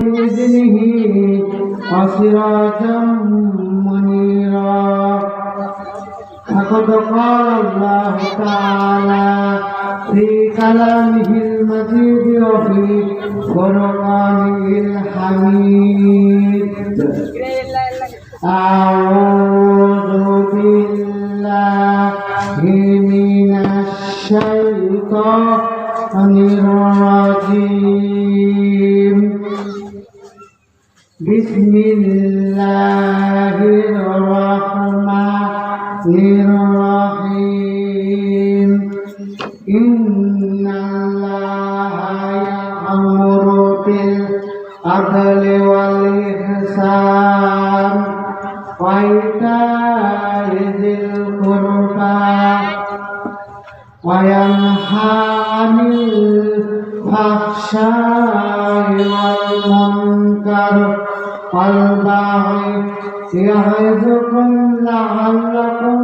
بإذنه وسراجا منيرا فقد قال الله تعالى في كلامه المجيد وفي قرآنه الحميد أعوذ بالله من الشيطان الرجيم بسم الله الرحمن الرحيم إن الله يأمر بالعدل والإحسان وإيتاء ذي القربى وينهى عن الفحشاء والمنكر والبغي يعظكم لعلكم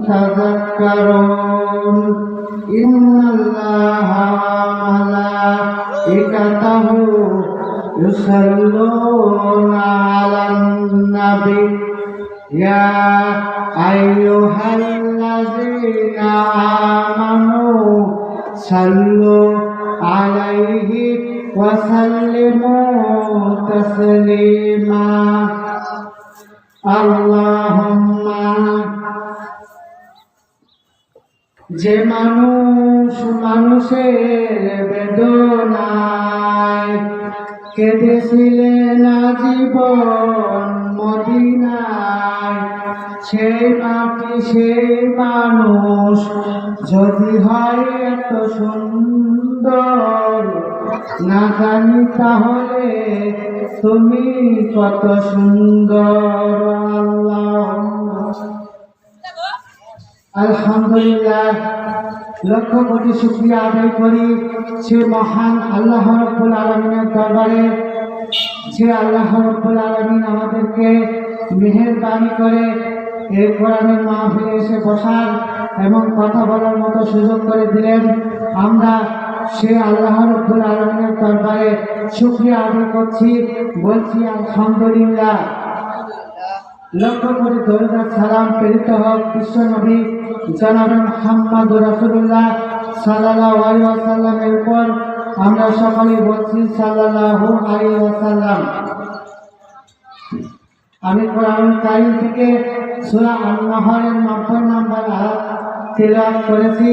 تذكرون إن الله وملائكته يصلون على النبي يا أيها الذين آمنوا صلوا عليه وسلموا تسليما اللهم যে মানুষ মানুষের বেদনায় কেঁদেছিলেন আজীবন মদিনায় সেই মাটি সেই মানুষ যদি হয় এত সুন্দর না জানি তাহলে তুমি কত সুন্দর আল্লাহ আলহামদুলিল্লাহ লক্ষ কোটি শুকরিয়া আদায় করি সে মহান আল্লাহ রাব্বুল আলামিনের দরবারে যে আল্লাহ রাব্বুল আলামিন আমাদেরকে মেহেরবানি করে এই কোরআনের মাহফিলে এসে বসার এবং কথা বলার মতো সুযোগ করে দিলেন। আমরা সে আল্লাহ রাব্বুল আলামিনের দরবারে শুকরিয়া আদায় করছি, বলছি আলহামদুলিল্লাহ। লক্ষ কোটি দরুদ সালাম প্রেরিত হোক বিশ্ব নবী জনাব মুহাম্মদ রাসূলুল্লাহ সাল্লাল্লাহু আলাইহি ওয়াসাল্লামের উপর। আমরা সকলেই বলছি সাল্লাল্লাহু আলাইহি ওয়াসাল্লাম। আমি কোরআন কারীম থেকে সূরা আন-নাহলের 90 নম্বর আয়াত তিলাওয়াত করেছি,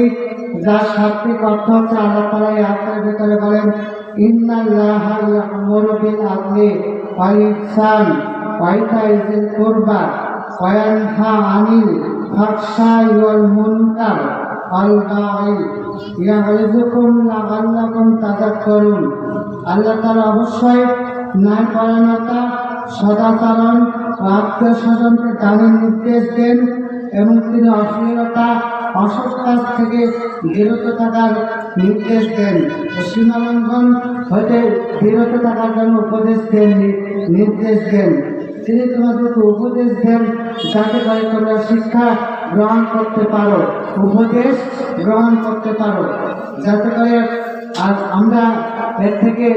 যার শাব্দিক অর্থ হচ্ছে আল্লাহ তাআলা এই আয়াতের ভিতরে বলেন ইন্নাল্লাহা ইয়া'মুরু বিল আদলি ওয়াল ইহসান ওয়া ইতাই যিল কুরবা ওয়া ইয়ানহা আনিল ফাহশাই ওয়াল মুনকার ওয়াল বাগি ইয়া'যুকুম লাআল্লাকুম তাযাক্কারুন। আল্লাহ তাআলা অবশ্যই ন্যায়পরায়ণতা, সদাচরণ ও আত্মীয়-স্বজনকে দানের নির্দেশ দেন এবং তিনি অশ্লীলতা অসৎ কাজ থেকে বিরত থাকার নির্দেশ দেন ও সীমালঙ্ঘন হতে বিরত থাকার জন্য উপদেশ দেন, নির্দেশ দেন। তিনি তোমাদেরকে উপদেশ দেন যাতে করে তোমরা শিক্ষা গ্রহণ করতে পারো, উপদেশ গ্রহণ করতে পারো, যাতে করে আমরা এর থেকে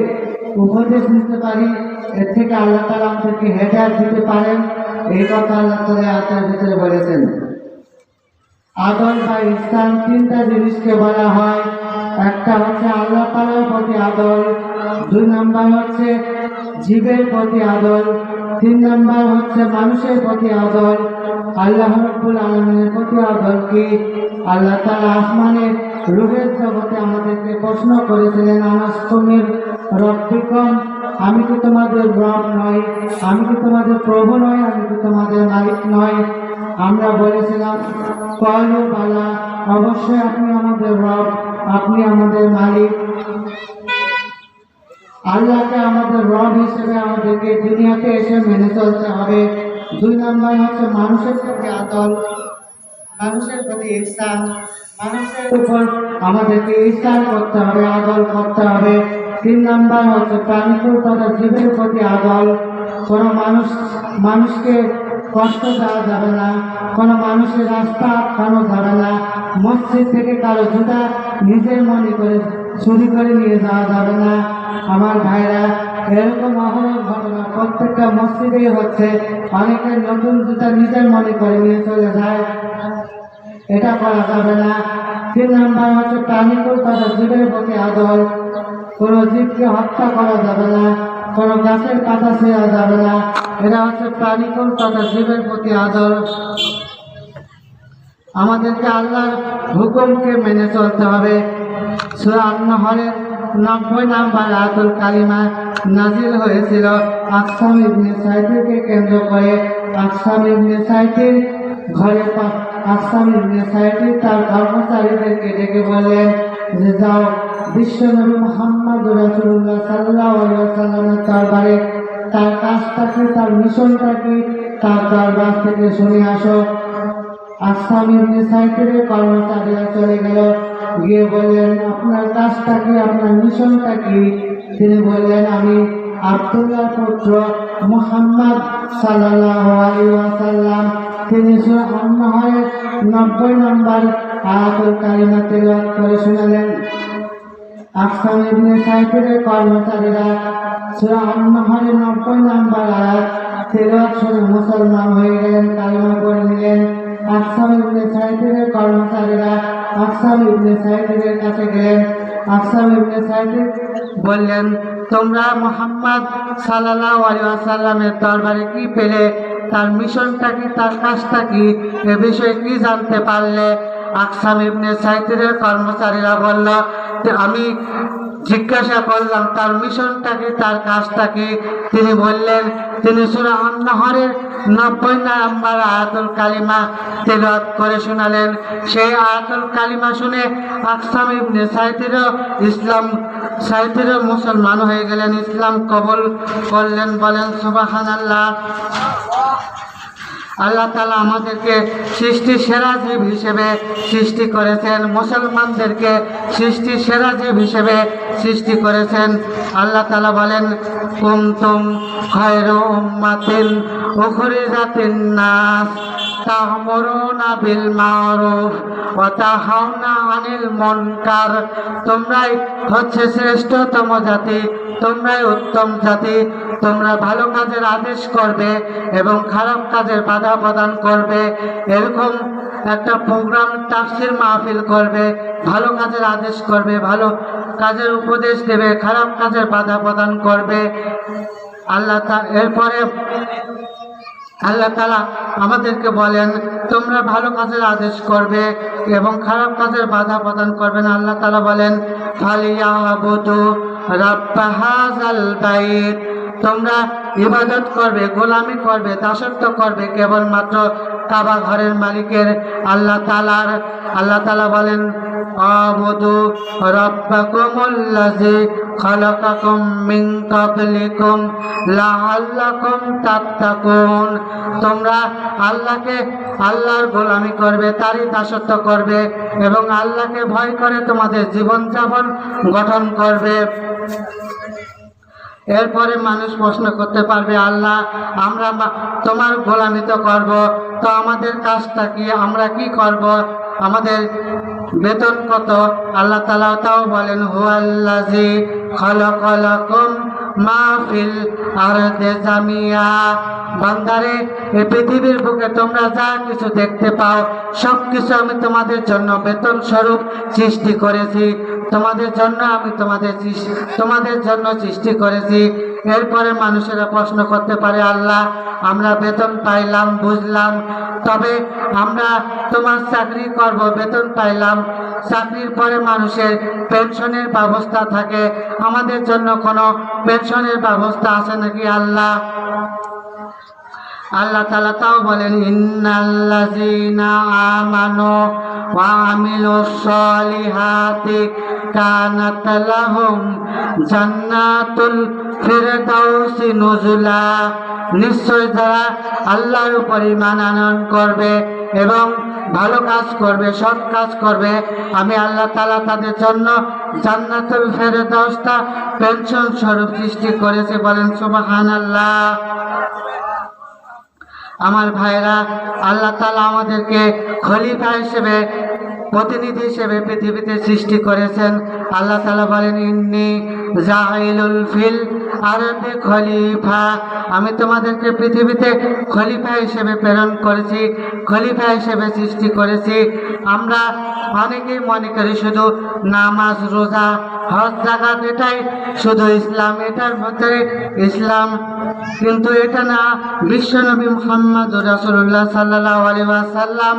উপদেশ নিতে পারি, এর থেকে আল্লাহ তাআলা আমাদেরকে হেদায়েত দিতে পারেন। এই কথা আল্লাহ তাআলা আয়াতের ভিতরে বলেছেন। আদল বা ইহসান তিনটা জিনিসকে বলা হয়। একটা হচ্ছে আল্লাহ তাআলার প্রতি আদল, 2 নম্বর হচ্ছে জীবের প্রতি আদল, 3 নম্বর হচ্ছে মানুষের প্রতি আদল। আল্লাহ রাব্বুল আলামিনের প্রতি আদল কি? আল্লাহ তাআলা আসমানের রূহের জগতে আমাদেরকে প্রশ্ন করেছিলেন আনাস্তুমির রব্বিকুম, আমি কি তোমাদের রব নই? আমি কি তোমাদের প্রভু নই? আমি কি তোমাদের মালিক নই? আমরা বলেছিলাম ক্বালু বালা, অবশ্যই আপনি আমাদের রব, আপনি আমাদের মালিক। আল্লাহকে আমাদের রব হিসেবে আমাদেরকে দুনিয়াতে এসে মেনে চলতে হবে। 2 নম্বর হচ্ছে মানুষের প্রতি আদল, মানুষের প্রতি ইহসান, মানুষের উপর আমাদেরকে ইহসান করতে হবে, আদল করতে হবে। 3 নম্বর হচ্ছে প্রাণীকুল তথা জীবের প্রতি আদল। কোনো মানুষকে কষ্ট দেওয়া যাবে না, কোনো মানুষের রাস্তা আটকানো যাবে না, মসজিদ থেকে কারো জুতা নিজের মনে করে চুরি করে নিয়ে যাওয়া যাবে না। আমার ভাইরা, এরকম অহরহ ঘটনা প্রত্যেকটা মসজিদেই হচ্ছে। অনেকে নতুন জুতা নিজের মনে করে নিয়ে চলে যায়, এটা করা যাবে না। 3 নাম্বার হচ্ছে প্রাণীকুল তথা জীবের প্রতি আদর। কোনো জীবকে হত্যা করা যাবে না, কোনো গাছের পাতা ছেঁড়া যাবে না, এটা হচ্ছে প্রাণীকুল তথা জীবের প্রতি আদর। আমাদেরকে আল্লাহর হুকুমকে মেনে চলতে হবে। সূরা আন-নাহলের 90 নাম্বার আয়াতুল কালিমা নাজিল হয়েছিল আকসাম ইবনে সাইদকে কেন্দ্র করে। আকসাম ইবনে সাইদের ঘরে আকসাম ইবনে সাইদি তার কর্মচারীদেরকে ডেকে বললেন যে যাও বিশ্বনবী মুহাম্মদ রাসূলুল্লাহ সাল্লাল্লাহু আলাইহি ওয়াসাল্লামের দরবারে তার কাজটা কি, তার মিশনটা কি, তার দরবার থেকে শুনে আসো। আকসাম ইবনে সাইদের কর্মচারীরা চলে গেল, গিয়ে বললেন আপনার কাজটা কি, আপনার মিশনটা কি? তিনি বললেন আমি আব্দুল্লাহর পুত্র মুহাম্মদ সাল্লাল্লাহু আলাইহি ওয়াসাল্লাম। তিনি সূরা আন-নাহলের 90 নম্বর আয়াতুল কারিমা তেলাওয়াত করে শোনালেন। আকসাম ইবনে সাইদের কর্মচারীরা সূরা আন-নাহলের 90 নম্বর আয়াত তেলাওয়াত শুনে মুসলমান হয়ে গেলেন, কালিমা পড়ে নিলেন। আকসাম ইবনে সাইদের কর্মচারীরা আকসাম ইবনে সাইদের কাছে গেলেন। আকসাম ইবনে সাইদ বললেন তোমরা মুহাম্মদ সাল্লাল্লাহু আলাইহি ওয়াসাল্লামের দরবারে কি পেলে, তার মিশনটা কি, তার কাজটা কি, এ বিষয়ে কি জানতে পারলে? আকসাম ইবনে সাইদের কর্মচারীরা বলল যে আমি জিজ্ঞাসা করলাম তার মিশনটা কি, তার কাজটা কি। তিনি বললেন, তিনি সূরা আন-নাহলের 90 নম্বর আয়াতুল কালিমা তেলাওয়াত করে শোনালেন। সেই আয়াতুল কালিমা শুনে আকসাম ইবনে সাইদের মুসলমান হয়ে গেলেন, ইসলাম কবুল করলেন। বলেন সুবহানাল্লাহ। আল্লাহ তাআলা আমাদেরকে সৃষ্টি সেরা জীব হিসেবে সৃষ্টি করেছেন, মুসলমানদেরকে সৃষ্টি সেরা জীব হিসেবে সৃষ্টি করেছেন। আল্লাহ তাআলা বলেন কুনতুম খায়রা উম্মাতিন উখরিজাতিন নাস তা'মুরুনা বিল মা'রুফ ওয়া তানহাউনা আনিল মুনকার। তোমরাই হচ্ছে শ্রেষ্ঠতম জাতি, তোমরাই উত্তম জাতি। তোমরা ভালো কাজের আদেশ করবে এবং খারাপ কাজের বাধা প্রদান করবে। এরকম একটা প্রোগ্রাম তাফসীর মাহফিল করবে, ভালো কাজের আদেশ করবে, ভালো কাজের উপদেশ দেবে, খারাপ কাজের বাধা প্রদান করবে। এরপরে আল্লাহ তাআলা আমাদেরকে বলেন তোমরা ভালো কাজের আদেশ করবে এবং খারাপ কাজের বাধা প্রদান করবে না। আল্লাহ তাআলা বলেন ফালিয়াবুদু রাব্ব হাযাল বাইত। তোমরা ইবাদত করবে, গোলামি করবে, দাসত্ব করবে কেবলমাত্র কাবা ঘরের মালিকের আল্লাহ তাআলার। আল্লাহ তাআলা বলেন আবুদু রাব্বাকুমুল্লাযী খালাকাকুম মিন ক্বাবলিকুম লাআল্লাকুম তাত্তাকুন। তোমরা আল্লাহর গোলামি করবে, তারই দাসত্ব করবে এবং আল্লাহকে ভয় করে তোমাদের জীবনযাপন গঠন করবে। এরপরে মানুষ প্রশ্ন করতে পারবে আল্লাহ আমরা তোমার গোলামি তো করব, তো আমাদের কাজটা কি, আমরা কি করব, আমাদের বেতন কত? আল্লাহ তাআলা তাও বলেন হুয়াল্লাযী খালাকালাকুম মা ফিল আরদি জামিয়া। বান্দারে এই পৃথিবীর বুকে তোমরা যা কিছু দেখতে পাও সব কিছু আমি তোমাদের জন্য বেতন স্বরূপ সৃষ্টি করেছি, তোমাদের জন্য আমি তোমাদের জন্য সৃষ্টি করেছি। এরপরে মানুষেরা প্রশ্ন করতে পারে আল্লাহ আমরা বেতন পাইলাম বুঝলাম, তবে আমরা তোমার চাকরি করব, বেতন পাইলাম, চাকরির পরে মানুষের পেনশনের ব্যবস্থা থাকে, আমাদের জন্য কোনো পেনশনের ব্যবস্থা আছে নাকি আল্লাহ? আল্লাহ তাআলা তাও বলেন ইন্নাল্লাযীনা আমানু ওয়া আমিলুস সলিহাতি কানাত লাহুম জান্নাতুল ফিরদাউসি নুজুলা। নিশ্চয় যারা আল্লাহর উপর ঈমান আনয়ন করবে এবং ভালো কাজ করবে, সৎ কাজ করবে, আমি আল্লাহ তাআলা তাদের জন্য জান্নাতুল ফিরদাউসটা পেনশন স্বরূপ সৃষ্টি করেছে। বলেন সুবহানাল্লাহ। আমার ভাইরা, আল্লাহ তাআলা আমাদেরকে খলিফা হিসেবে প্রতিনিধি হিসেবে পৃথিবীতে সৃষ্টি করেছেন। আল্লাহ তাআলা বলেন, ইন্নী জাইলুল ফিল আরদি খলিফা, আমি তোমাদেরকে পৃথিবীতে খলিফা হিসেবে প্রেরণ করেছি, খলিফা হিসেবে সৃষ্টি করেছি। আমরা অনেকেই মনে করি শুধু নামাজ, রোজা, হজ, যাকাত এটাই শুধু ইসলাম, এটার মধ্যে ইসলাম, কিন্তু এটা না। বিশ্বনবী মুহাম্মদ রাসূলুল্লাহ সাল্লাল্লাহু আলাইহি ওয়াসাল্লাম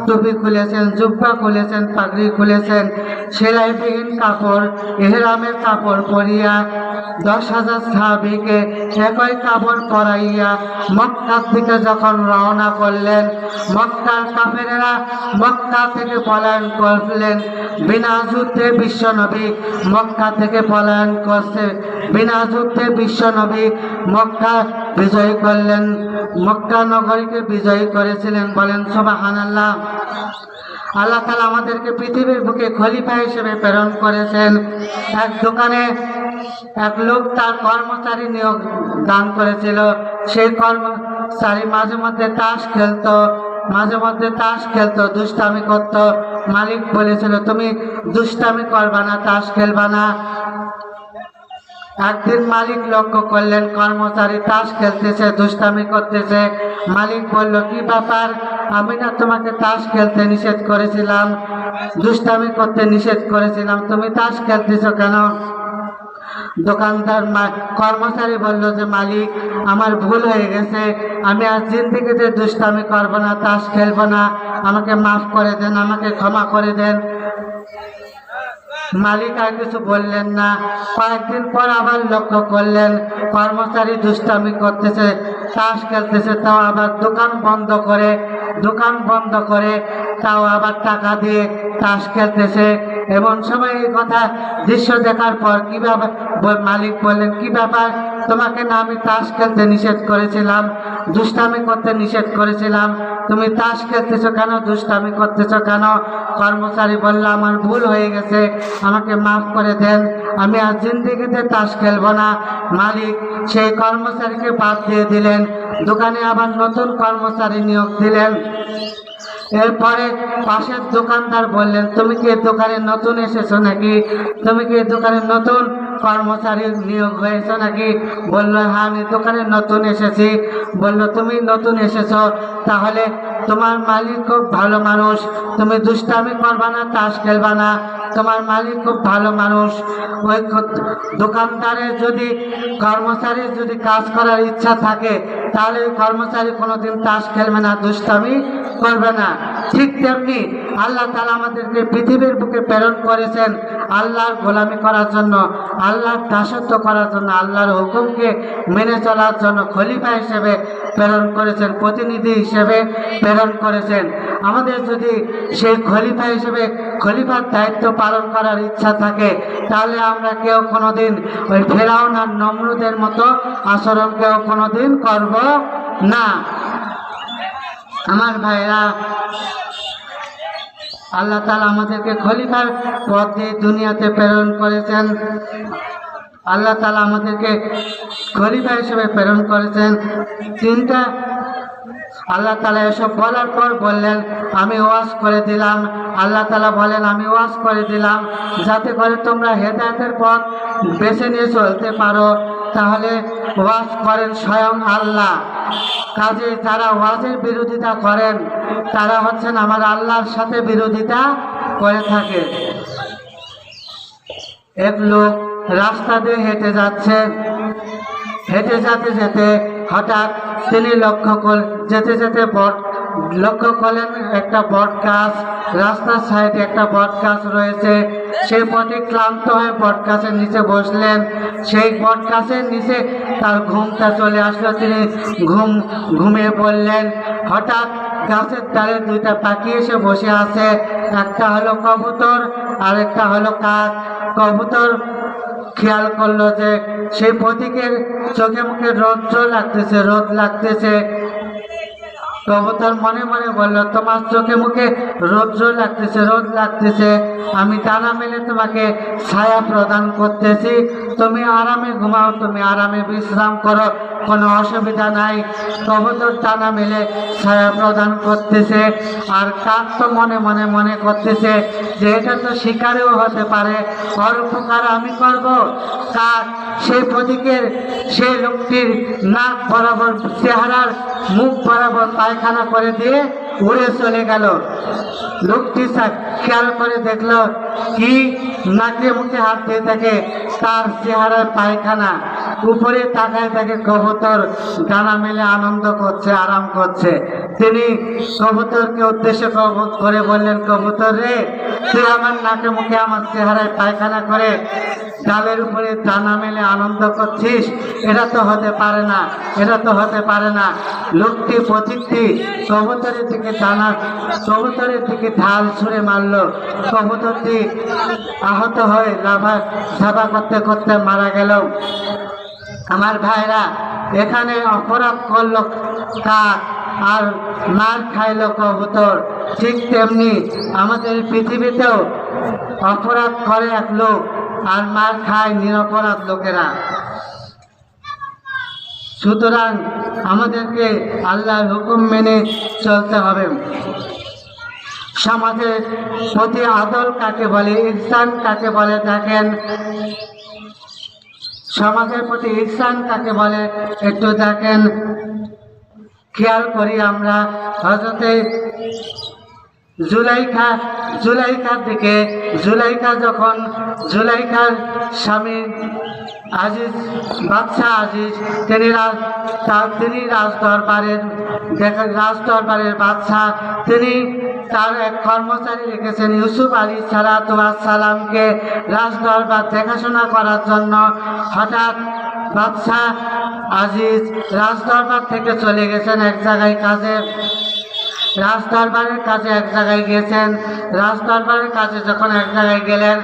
টুপি খুলেছেন, জুব্বা খুলেছেন, পাগড়ি খুলেছেন, সেলাইবিহীন কাপড়, ইহরামের কাপড় পরিয়া 10,000 সাহাবীকে একই কাপড় পরাইয়া মক্কার দিকে যখন রওনা করলেন, মক্কার কাফেরেরা মক্কা থেকে পলায়ন করলেন। বিনা যুদ্ধে বিশ্বনবী মক্কা থেকে পলায়ন করছে, বিনা যুদ্ধে বিশ্বনবী মক্কা বিজয় করলেন, মক্কা নগরীকে বিজয়ী করেছিলেন। বলেন সুবহানাল্লাহ। আল্লাহ তাআলা আমাদেরকে পৃথিবীর বুকে খলিফা হিসেবে প্রেরণ করেছেন। এক দোকানে এক লোক তার কর্মচারী নিয়োগ দান করেছিল। সেই কর্মচারী মাঝে মধ্যে তাস খেলতো, মাঝে মধ্যে তাস খেলতো, দুষ্টামি করত। মালিক বলেছিল, তুমি দুষ্টামি করবা না, তাস খেলবা না। একদিন মালিক লক্ষ্য করলেন কর্মচারী তাস খেলতেছে, দুষ্টামি করতেছে। মালিক বলল, কি ব্যাপার? আমি না তোমাকে তাস খেলতে নিষেধ করেছিলাম, দুষ্টামি করতে নিষেধ করেছিলাম, তুমি তাস খেলতেছো কেন? দোকানদার কর্মচারী বলল যে, মালিক আমার ভুল হয়ে গেছে, আমি আর জিন্দেগিতে দুষ্টামি করবো না, তাস খেলবো না, আমাকে মাফ করে দেন, আমাকে ক্ষমা করে দেন। মালিক আর কিছু বললেন না। কয়েকদিন পর আবার লক্ষ্য করলেন কর্মচারী দুষ্টামি করতেছে, তাস খেলতেছে, তাও আবার দোকান বন্ধ করে তাও আবার টাকা দিয়ে তাস খেলতেছে। এমন সময় এই কথা দৃশ্য দেখার পর কি ব্যাপার, মালিক বললেন, কি ব্যাপার? তোমাকে না আমি তাস খেলতে নিষেধ করেছিলাম, দুষ্টামি করতে নিষেধ করেছিলাম, তুমি তাস খেলতেছো কেন, দুষ্টামি করতেছো কেন? কর্মচারী বলল, আমার ভুল হয়ে গেছে, আমাকে মাফ করে দেন, আমি আর জিন্দেগিতে তাস খেলবো না। মালিক সেই কর্মচারীকে বাদ দিয়ে দিলেন, দোকানে আবার নতুন কর্মচারী নিয়োগ দিলেন। এরপরে পাশের দোকানদার বললেন, তুমি কি দোকানে নতুন এসেছো নাকি? তুমি কি দোকানে নতুন কর্মচারী নিয়োগ হয়েছে নাকি? বলল, হ্যাঁ আমি দোকানে নতুন এসেছি। বলল, তুমি নতুন এসেছো, তাহলে তোমার মালিক খুব ভালো মানুষ, তুমি দুষ্টামি করবা না, তাস খেলবা না, তোমার মালিক খুব ভালো মানুষ। ওই দোকানদারের যদি কর্মচারীর যদি কাজ করার ইচ্ছা থাকে, তাহলে ওই কর্মচারী কোনোদিন তাস খেলবে না, দুষ্টামি করবে না। ঠিক তেমনি আল্লাহ তাআলা আমাদেরকে পৃথিবীর বুকে প্রেরণ করেছেন আল্লাহর গোলামি করার জন্য, আল্লাহর দাসত্ব করার জন্য, আল্লাহর হুকুমকে মেনে চলার জন্য খলিফা হিসেবে প্রেরণ করেছেন, প্রতিনিধি হিসেবে প্রেরণ করেছেন। আমাদের যদি সেই খলিফা হিসেবে খলিফার দায়িত্ব পালন করার ইচ্ছা থাকে, তাহলে আমরা কেউ কোনোদিন ওই ফেরাউন আর নমরুদের মতো আচরণ কেউ কোনোদিন করব না। আমার ভাইরা, আল্লাহ তাআলা আমাদেরকে খলিফার পদ দিয়ে দুনিয়াতে প্রেরণ করেছেন। আল্লাহ তাআলা আমাদেরকে খলিফা হিসেবে প্রেরণ করেছেন। তিনটা আল্লাহ তাআলা এসব বলার পর বললেন, আমি ওয়াজ করে দিলাম। আল্লাহ তাআলা বলেন, আমি ওয়াজ করে দিলাম যাতে করে তোমরা হেদায়েতের পথ বেছে নিয়ে চলতে পারো। তাহলে ওয়াজ করেন স্বয়ং আল্লাহ। কাজে যারা ওয়াজের বিরোধিতা করেন, তারা হচ্ছেন আমার আল্লাহর সাথে বিরোধিতা করে থাকে। এক লোক রাস্তা দিয়ে হেঁটে যাচ্ছে, হেঁটে যেতে যেতে হঠাৎ তিনি লক্ষ্য করলেন একটা বট গাছ, রাস্তার সাইডে একটা বট গাছ রয়েছে। সেই পথে ক্লান্ত হয়ে বট গাছের নিচে বসলেন। সেই বট গাছের নিচে তার ঘুমটা চলে আসলো, তিনি ঘুমিয়ে পড়লেন। হঠাৎ গাছের ডালে দুইটা পাখি এসে বসে আছে, একটা হলো কবুতর আর একটা হলো কাক। কবুতর খেয়াল করলো যে সেই পথিকের চোখে মুখে রোদ লাগতেছে। কবুতর মনে মনে বলল, তোমার চোখে মুখে রোদ লাগতেছে, আমি ডানা মেলে তোমাকে ছায়া প্রদান করতেছি, তুমি আরামে ঘুমাও, তুমি আরামে বিশ্রাম করো, কোনো অসুবিধা নাই। কবুতর ডানা মেলে ছায়া প্রদান করতেছে, আর কাক তো মনে মনে মনে করতেছে যে এটা তো শিকারেও হতে পারে, ওর উপকার আমি করব। কাক সেই প্রতীকের সেই লোকটির নাক বরাবর চেহারার মুখ বরাবর পায়খানা করে দিয়ে উড়ে চলে গেল। লোকটি খেয়াল করে দেখলো কি নাকে মুখে হাত দিয়ে থাকে, তার চেহারার পায়খানা। উপরে তাকায় তাকে কবুতর ডানা মেলে আনন্দ করছে, আরাম করছে। তিনি কবুতরকে উদ্দেশ্য করে বললেন, কবুতর রে, তুই আমার নাকে মুখে আমার চেহারায় পায়খানা করে ডালের উপরে ডানা মেলে আনন্দ করছিস, এটা তো হতে পারে না, এটা তো হতে পারে না। লোকটি প্রতীকটি কবুতরের দিকে ঢাল ছুঁড়ে মারল। কবুতরটি আহত হয়ে ঝাপা করতে করতে মারা গেল। আমার ভাইরা, এখানে অপরাধ করলো কাক আর মার খাইল কবুতর। ঠিক তেমনি আমাদের পৃথিবীতেও অপরাধ করে এক লোক আর মার খায় নিরপরাধ লোকেরা। সুতরাং আমাদেরকে আল্লাহর হুকুম মেনে চলতে হবে। সমাজের প্রতি আদল কাকে বলে, ইহসান কাকে বলে, দেখেন সমাজের প্রতি ইহসান কাকে বলে একটু দেখেন, খেয়াল করি আমরা। হযরতে জুলাইখার দিকে যখন জুলাইখার স্বামী আজিজ বাদশাহ আজিজ তিনি রাজদরবারের বাদশাহ, তিনি তার এক কর্মচারী রেখেছেন ইউসুফ আলাইহিসসালামকে রাজদরবার দেখাশোনা করার জন্য। হঠাৎ বাদশাহ আজিজ রাজদরবার থেকে চলে গেছেন এক জায়গায় কাজে, রাজদরবারের কাজে এক জায়গায় গিয়েছেন। রাজদরবারের কাজে যখন এক জায়গায় গেলেন,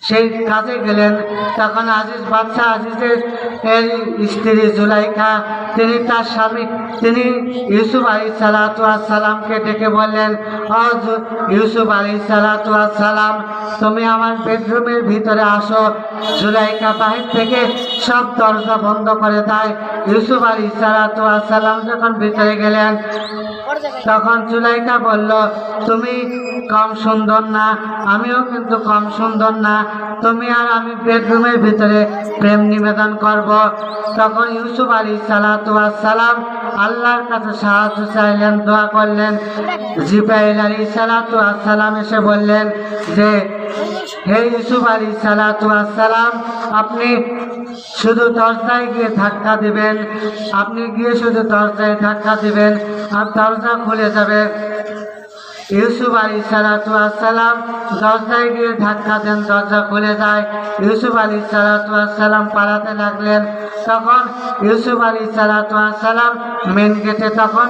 সেই কাজে গেলেন, তখন বাদশাহ আজিজের স্ত্রী জুলাইখা তিনি তার স্বামী তিনি ইউসুফ আলাইহিসসালামকে ডেকে বললেন, ও ইউসুফ আলাইহিসসালাম, তুমি আমার বেডরুমের ভিতরে আসো। জুলাইখা বাহির থেকে সব দরজা বন্ধ করে দেয়। ইউসুফ আলাইহিসসালাম যখন ভিতরে গেলেন, তখন জুলাইখা বলল, তুমি কম সুন্দর না, আমিও কিন্তু কম সুন্দর না, তুমি আর আমি বেডরুমের ভিতরে প্রেম নিবেদন করব। তখন ইউসুফ আলাইহিসসালাম আল্লাহর কাছে সাহায্য চাইলেন, দোয়া করলেন। জিবরাইল আলাইহিসসালাম এসে বললেন যে, হে ইউসুফ আলাইহিসসালাম, আপনি শুধু দরজায় গিয়ে ধাক্কা দিবেন, আপনি গিয়ে শুধু দরজায় ধাক্কা দিবেন আর দরজা খুলে যাবে। ইউসুফ আলাইহিসসালাম দরজায় গিয়ে ধাক্কা দেন, দরজা খুলে যায়। ইউসুফ আলাইহিসসালাম পালাতে লাগলেন। তখন ইউসুফ আলাইহিসসালাম মেন গেটে, তখন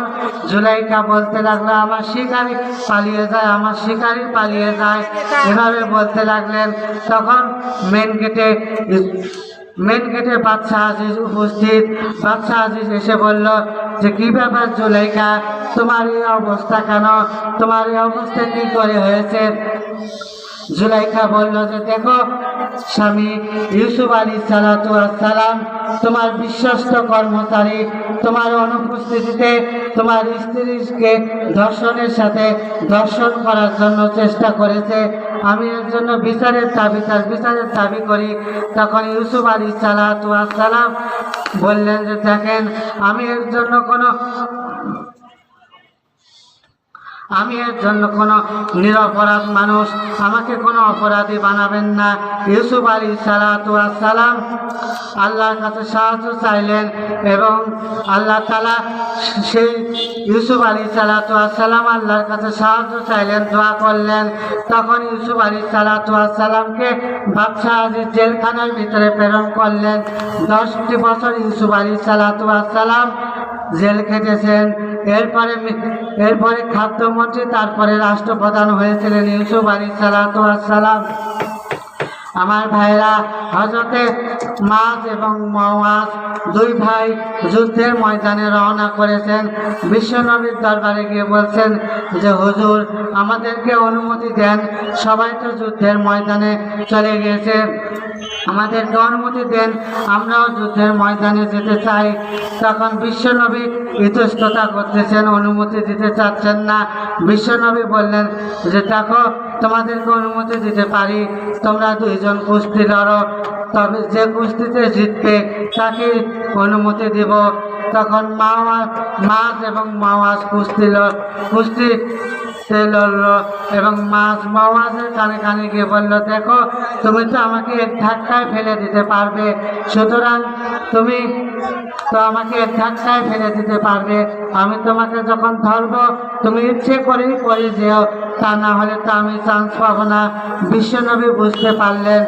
জুলাইখা বলতে লাগলো, আমার শিকারী পালিয়ে যায়, আমার শিকারী পালিয়ে যায়, এভাবে বলতে লাগলেন। তখন মেন গেটে বাদশাহ আজিজ উপস্থিত। বাদশাহ আজিজ এসে বলল যে, কি ব্যাপার জুলাইখা, তোমার এই অবস্থা কেন, তোমার এই অবস্থা কি করে হয়েছে? জুলাইখা বলল যে, দেখো স্বামী ইউসুফ আলাইহিসসালাম তোমার বিশ্বস্ত কর্মচারী, তোমার অনুপস্থিতিতে তোমার স্ত্রীকে ধর্ষণ করার জন্য চেষ্টা করেছে, আমি এর জন্য বিচারের দাবি করি। তখন ইউসুফ আলাইহিসসালাম বললেন যে, দেখেন আমি এর জন্য কোনো নিরপরাধ মানুষ, আমাকে কোনো অপরাধী বানাবেন না। ইউসুফ আলাইহিসসালাম আল্লাহর কাছে সাহায্য চাইলেন এবং আল্লাহ তাআলা সেই ইউসুফ আলাইহিসসালাম আল্লাহর কাছে সাহায্য চাইলেন, দোয়া করলেন। তখন ইউসুফ আলাইহিসসালামকে বাদশাহ আজিজ জেলখানার ভিতরে প্রেরণ করলেন। 10টি বছর ইউসুফ আলাইহিসসালাম জেল খেটেছেন। এরপরে খাদ্যমন্ত্রী, তারপরে রাষ্ট্রপ্রধান হয়েছিলেন ইউসুফ আলাইহিসসালাম। আমার ভাইরা, হযরতে মাছ এবং মুআজ দুই ভাই যুদ্ধের ময়দানে রওনা করেছেন। বিশ্বনবীর দরবারে গিয়ে বলছেন যে হুজুর, আমাদেরকে অনুমতি দেন, সবাই তো যুদ্ধের ময়দানে চলে গিয়েছে, আমাদেরকে অনুমতি দেন, আমরাও যুদ্ধের ময়দানে যেতে চাই। তখন বিশ্বনবী ইতস্ততা করতেছেন, অনুমতি দিতে চাচ্ছেন না। বিশ্বনবী বললেন যে দেখো, তোমাদেরকে অনুমতি দিতে পারি, তোমরা দুইজন কুস্তি লড়ো, তবে যে কুস্তিতে জিতবে তাকে অনুমতি দিব। তখন মাছ এবং মুআজ কুস্তি লড়ল এবং মুআজের কানে কানে গিয়ে বলল, দেখো তুমি তো আমাকে এক ধাক্কায় ফেলে দিতে পারবে, সুতরাং তুমি তো আমাকে এক ধাক্কায় ফেলে দিতে পারবে, আমি তোমাকে যখন ধরবো তুমি ইচ্ছে করেই পড়ে যেও, তা না হলে তো আমি চান্স পাবো না। বিশ্বনবী বুঝতে পারলেন,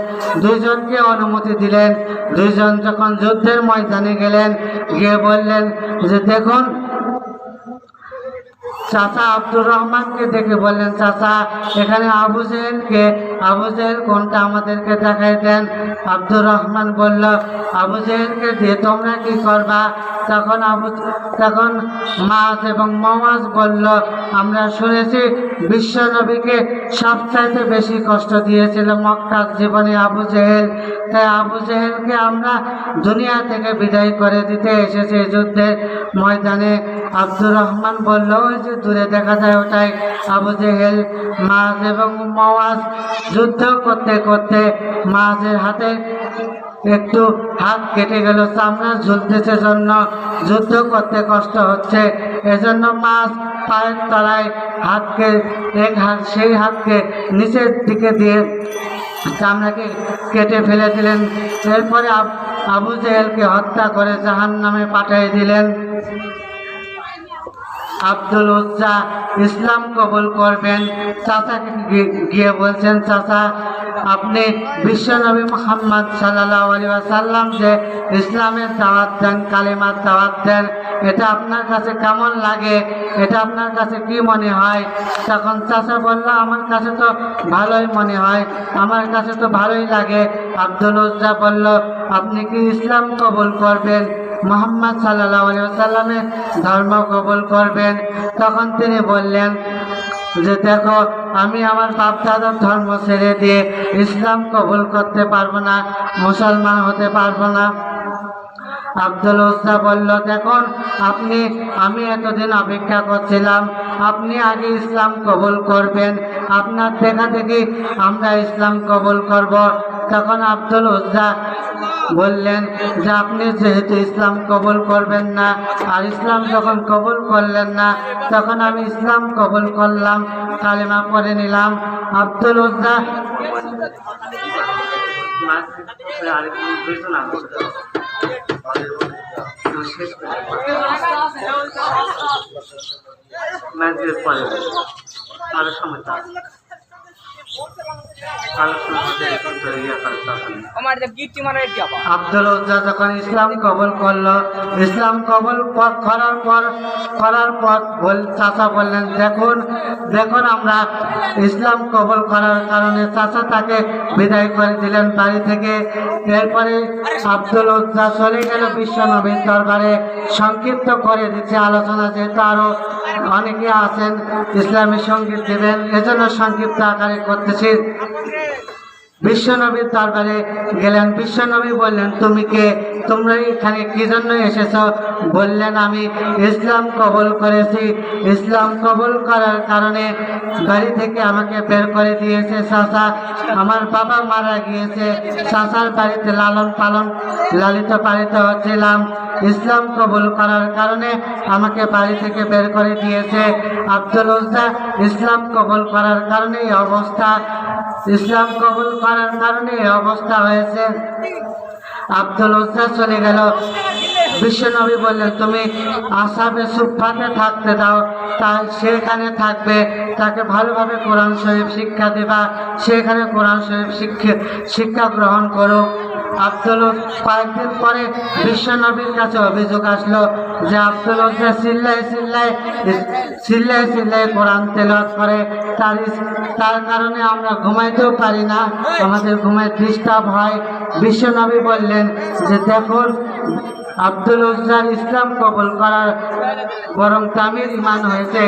দুইজনকে অনুমতি দিলেন। দুইজন যখন যুদ্ধের ময়দানে গেলেন, গিয়ে বললেন যে দেখুন, চাচা আব্দুর রহমানকে দেখে বললেন, চাচা এখানে আবু জেহেল কোনটা আমাদেরকে দেখাই দেন। আব্দুর রহমান বলল, আবু জেহেলকে দিয়ে তোমরা কি করবা? তখন মাছ এবং মুআজ বলল, আমরা শুনেছি বিশ্বনবীকে সবচাইতে বেশি কষ্ট দিয়েছিল মক্কার জীবনে আবু জেহেল, তাই আবু জেহেলকে আমরা দুনিয়া থেকে বিদায় করে দিতে এসেছি যুদ্ধের ময়দানে। আব্দুর রহমান বলল, ওই যে দূরে দেখা যায় ওটাই আবু জেহেল। মাছ এবং মুআজ যুদ্ধ করতে করতে মাছের হাতে একটু হাত কেটে গেল, চামড়া ঝুলতেছে জন্য যুদ্ধ করতে কষ্ট হচ্ছে, এজন্য মাছ পায়ের তলায় সেই হাতকে নিচের দিকে দিয়ে চামড়াকে কেটে ফেলে দিলেন। এরপরে আবু জেহেলকে হত্যা করে জাহান্নামে পাঠিয়ে দিলেন। আব্দুল উজ্জা ইসলাম কবুল করবেন, চাচাকে গিয়ে বলছেন, চাচা আপনি বিশ্বনবী মুহাম্মদ সাল্লাল্লাহু আলাইহি ওয়াসাল্লাম যে ইসলামের দাওয়াত দেন, কালেমার দাওয়াত দেন, এটা আপনার কাছে কেমন লাগে? এটা আপনার কাছে কি মনে হয়? তখন চাচা বলল, আমার কাছে তো ভালোই মনে হয়, আমার কাছে তো ভালোই লাগে। আব্দুল উজ্জা বলল, আপনি কি ইসলাম কবুল করবেন, মুহাম্মদ সাল্লাল্লাহু আলাইহি ওয়াসাল্লামের ধর্ম কবুল করবেন? তখন তিনি বললেন যে দেখো, আমি আমার বাপ দাদার ধর্ম ছেড়ে দিয়ে ইসলাম কবুল করতে পারবো না, মুসলমান হতে পারবো না। আব্দুল উজ্জা বলল, দেখুন আমি এতদিন অপেক্ষা করছিলাম, আপনি আগে ইসলাম কবুল করবেন, আপনার দেখা দেখি আমরা ইসলাম কবুল করব। তখন আব্দুল উজ্জা বললেন যে আপনি যেহেতু ইসলাম কবুল করবেন না, আর ইসলাম যখন কবুল করলেন না, তখন আমি ইসলাম কবুল করলাম, কালেমা পড়ে নিলাম। আব্দুল উজ্জা আরো সময় আব্দুল উজ্জা যখন ইসলাম কবুল করলো, ইসলাম কবুল করার পর চাচা বললেন, দেখুন আমরা ইসলাম কবুল করার কারণে চাচা তাকে বিদায় করে দিলেন বাড়ি থেকে। এরপরে আব্দুল উজ্জা চলে গেল বিশ্বনবীর দরবারে। সংক্ষিপ্ত করে দিচ্ছে আলোচনা, যেহেতু আরো অনেকে আছেন ইসলামী সঙ্গীত দেবেন, এজন্য সংক্ষিপ্ত আকারে করতেছি। বিশ্বনবীর দরবারে গেলেন। বিশ্বনবী বললেন, তুমি কে? তোমরা এখানে কি জন্য এসেছ? বললেন, আমি ইসলাম কবুল করেছি। ইসলাম কবুল করার কারণে বাড়ি থেকে আমাকে বের করে দিয়েছে চাচা। আমার বাবা মারা গিয়েছে, চাচার বাড়িতে লালিত পালিত হচ্ছিলাম। ইসলাম কবুল করার কারণে আমাকে বাড়ি থেকে বের করে দিয়েছে। আব্দুল উজ্জা ইসলাম কবুল করার কারণে এই অবস্থা, ইসলাম কবুল করার কারণে এই অবস্থা হয়েছে। আব্দুল উজ্জা চলে গেল। বিশ্বনবী বললেন, তুমি আসহাবে সুফফাতে থাকতে দাও, তাই সেখানে থাকবে, তাকে ভালোভাবে কোরআন শরীফ শিক্ষা দেবা, সেখানে কোরআন শরীফ শিক্ষা গ্রহণ করো। কয়েকদিন পরে বিশ্বনবীর কাছে অভিযোগ আসলো যে আব্দুল উজ্জা চিল্লায় কোরআন তেলাওয়াত করে, তার কারণে আমরা ঘুমাইতেও পারি না, আমাদের ঘুমায় ডিস্টার্ব হয়। বিশ্বনবী বললেন যে দেখুন, আব্দুল উজ্জার ইসলাম কবুল করার বরং তামিল ইমান হয়েছে,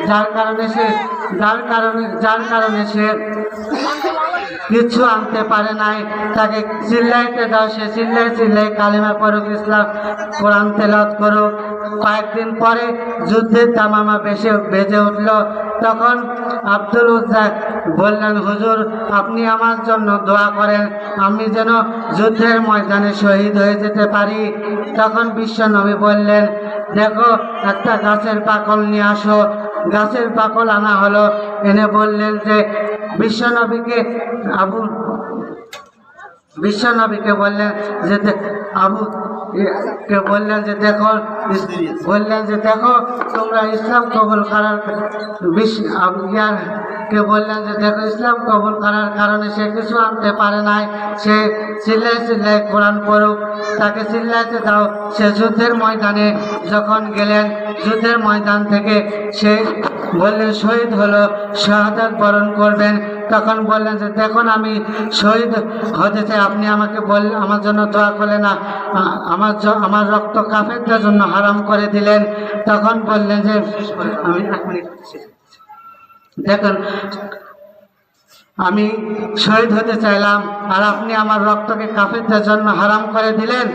যার কারণে সে কিছু আনতে পারে নাই, তাকে চিল্লাইতে দাও, সে চিল্লাই কালিমা পড়ুক, ইসলাম কোরআন তেলাওয়াত করুক। কয়েকদিন পরে যুদ্ধের তামামা বেজে উঠল। তখন আব্দুল উজ্জা বললেন, হুজুর আপনি আমার জন্য দোয়া করেন, আমি যেন যুদ্ধের ময়দানে শহীদ হয়ে যেতে পারি। তখন বিশ্বনবী বললেন, দেখো একটা গাছের পাকল নিয়ে আসো। গাছের পাকল আনা হলো, এনে বললেন যে বিশ্বনবীকে বললেন যে দেখো তোমরা ইসলাম কবুল করার ইসলাম কবুল করার কারণে সে কিছু আনতে পারে নাই, সে চিল্লাই কোরআন পড়ুক, তাকে চিল্লাইতে দাও। সে যুদ্ধের ময়দানে যখন গেলেন, যুদ্ধের ময়দান থেকে সে বললেন শহীদ হলো, শাহাদাত বরণ করবেন। তখন বললেন যে দেখুন আমি শহীদ হতে চাই, আপনি আমাকে আমার জন্য দোয়া করলেন না, আমার রক্ত কাফেরদের জন্য হারাম করে দিলেন। তখন বললেন যে দেখুন আমি শহীদ হতে চাইলাম, আর আপনি আমার রক্তকে কাফেরদের জন্য হারাম করে দিলেন।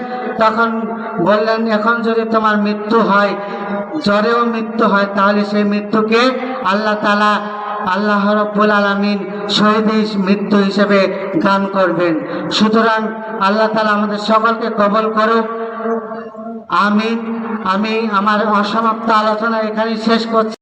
তখন বললেন এখন যদি তোমার মৃত্যু হয়, জ্বরেও মৃত্যু হয়, তাহলে সেই মৃত্যুকে আল্লাহ রাব্বুল আলামিন শহীদ মৃত্যু হিসেবে দান করবেন। সুতরাং আল্লাহ তাআলা আমাদের সকলকে কবুল করুক, আমিন। আমি আমার অসমাপ্ত আলোচনা এখানেই শেষ করছি।